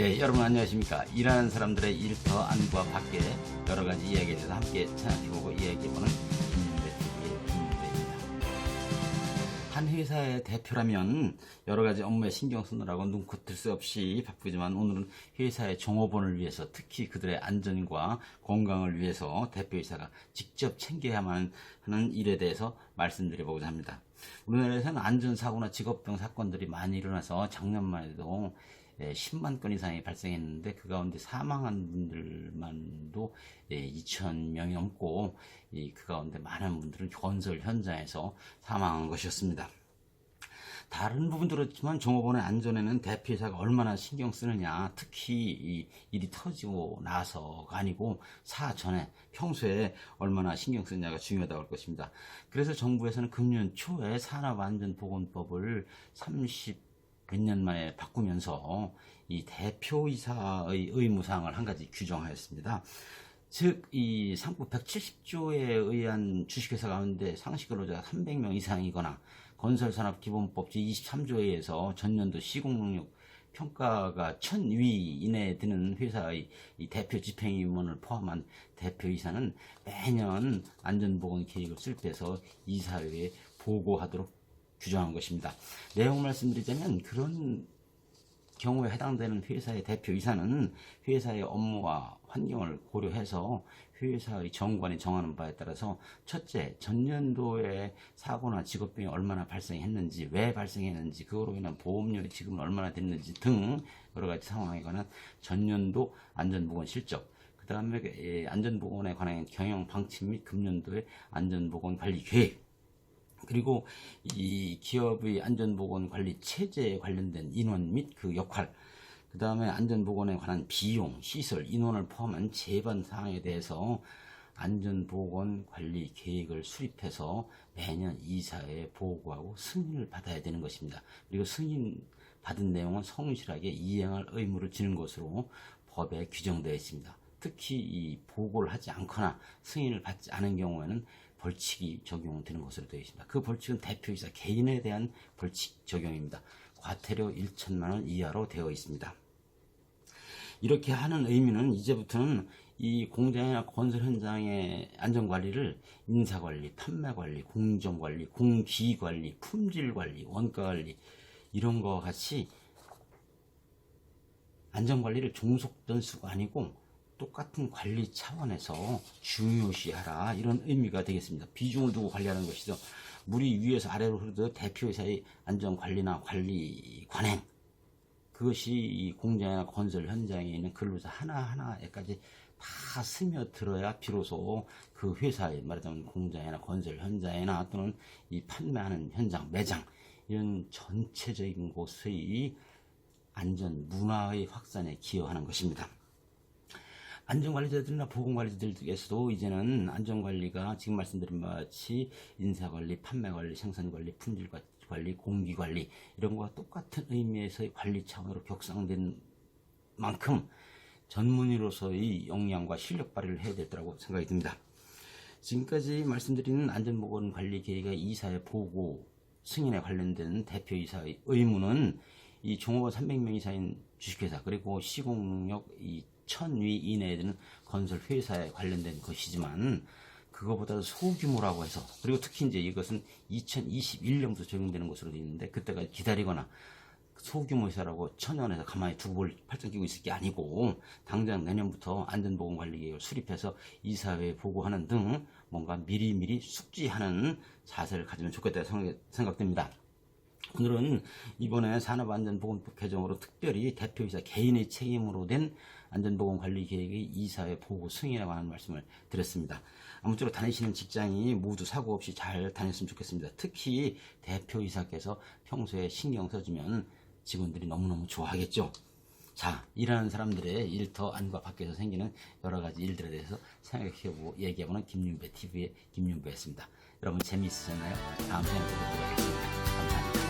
예, 여러분 안녕하십니까. 일하는 사람들의 일터 안과 밖에 여러 가지 이야기에 대해서 함께 생각해보고 이야기해보는 김윤배 TV의 김윤배입니다. 한 회사의 대표라면 여러 가지 업무에 신경 쓰느라고 눈코 뜰 새 없이 바쁘지만 오늘은 회사의 종업원을 위해서 특히 그들의 안전과 건강을 위해서 대표이사가 직접 챙겨야만 하는 일에 대해서 말씀드려보고자 합니다. 우리나라에서는 안전사고나 직업병 사건들이 많이 일어나서 작년만 해도 10만 건 이상이 발생했는데 그 가운데 사망한 분들만도 2,000명이 넘고 그 가운데 많은 분들은 건설 현장에서 사망한 것이었습니다. 다른 부분도 그렇지만 종업원의 안전에는 대표이사가 얼마나 신경 쓰느냐, 특히 이 일이 터지고 나서가 아니고 사전에 평소에 얼마나 신경 쓰느냐가 중요하다고 할 것입니다. 그래서 정부에서는 금년 초에 산업안전보건법을 몇 년 만에 바꾸면서 이 대표이사의 의무사항을 한 가지 규정하였습니다. 즉, 이 상법 170조에 의한 주식회사 가운데 상시근로자가 300명 이상이거나 건설산업기본법 제23조에 의해서 전년도 시공능력 평가가 1000위 이내에 드는 회사의 이 대표 집행위원을 포함한 대표이사는 매년 안전보건 계획을 수립해서 이사회에 보고하도록 규정한 것입니다. 내용 말씀드리자면 그런 경우에 해당되는 회사의 대표이사는 회사의 업무와 환경을 고려해서 회사의 정관이 정하는 바에 따라서 첫째, 전년도에 사고나 직업병이 얼마나 발생했는지, 왜 발생했는지, 그거로 인한 보험료의 지급은 얼마나 됐는지 등 여러 가지 상황에 관한 전년도 안전보건 실적, 그 다음에 안전보건에 관한 경영 방침 및 금년도의 안전보건 관리 계획, 그리고 이 기업의 안전보건 관리 체제에 관련된 인원 및 그 역할, 그 다음에 안전보건에 관한 비용, 시설, 인원을 포함한 제반 사항에 대해서 안전보건 관리 계획을 수립해서 매년 이사회에 보고하고 승인을 받아야 되는 것입니다. 그리고 승인 받은 내용은 성실하게 이행할 의무를 지는 것으로 법에 규정되어 있습니다. 특히 이 보고를 하지 않거나 승인을 받지 않은 경우에는 벌칙이 적용되는 것으로 되어 있습니다. 그 벌칙은 대표이사 개인에 대한 벌칙 적용입니다. 과태료 1천만 원 이하로 되어 있습니다. 이렇게 하는 의미는 이제부터는 이 공장이나 건설 현장의 안전관리를 인사관리, 판매관리, 공정관리, 공기관리, 품질관리, 원가관리 이런 것과 같이 안전관리를 종속전수가 아니고 똑같은 관리 차원에서 중요시하라, 이런 의미가 되겠습니다. 비중을 두고 관리하는 것이죠. 물이 위에서 아래로 흐르듯 대표이사의 안전관리나 관리 관행, 그것이 이 공장이나 건설 현장에 있는 근로자 하나하나에까지 다 스며들어야 비로소 그 회사에, 말하자면 공장이나 건설 현장이나 또는 이 판매하는 현장, 매장 이런 전체적인 곳의 안전 문화의 확산에 기여하는 것입니다. 안전관리자들이나 보건관리자들에서도 이제는 안전관리가 지금 말씀드린 바와 같이 인사관리, 판매관리, 생산관리, 품질관리, 공기관리 이런 것과 똑같은 의미에서의 관리 차원으로 격상된 만큼 전문의로서의 역량과 실력 발휘를 해야 되더라고 생각이 듭니다. 지금까지 말씀드리는 안전보건관리 계획의 이사의 보고, 승인에 관련된 대표이사의 의무는 이 종업원 300명 이상인 주식회사, 그리고 시공능력 1000위 이내에 드는 건설 회사에 관련된 것이지만 그거보다 소규모라고 해서, 그리고 특히 이제 이것은 2021년부터 적용되는 것으로 되어 있는데 그때까지 기다리거나 소규모 회사라고 천연에서 가만히 두고 볼 팔짱 끼고 있을 게 아니고 당장 내년부터 안전보건관리 계획을 수립해서 이사회에 보고하는 등 뭔가 미리미리 숙지하는 자세를 가지면 좋겠다고 생각됩니다. 오늘은 이번에 산업안전보건법 개정으로 특별히 대표이사 개인의 책임으로 된 안전보건관리계획의 이사회 보고 승인에 관한 말씀을 드렸습니다. 아무쪼록 다니시는 직장이 모두 사고 없이 잘 다녔으면 좋겠습니다. 특히 대표이사께서 평소에 신경 써주면 직원들이 너무너무 좋아하겠죠. 자, 일하는 사람들의 일터 안과 밖에서 생기는 여러 가지 일들에 대해서 생각해보고 얘기해보는 김윤배 TV의 김윤배였습니다. 여러분 재미있으셨나요? 다음 시간에 뵙도록 하겠습니다. 감사합니다.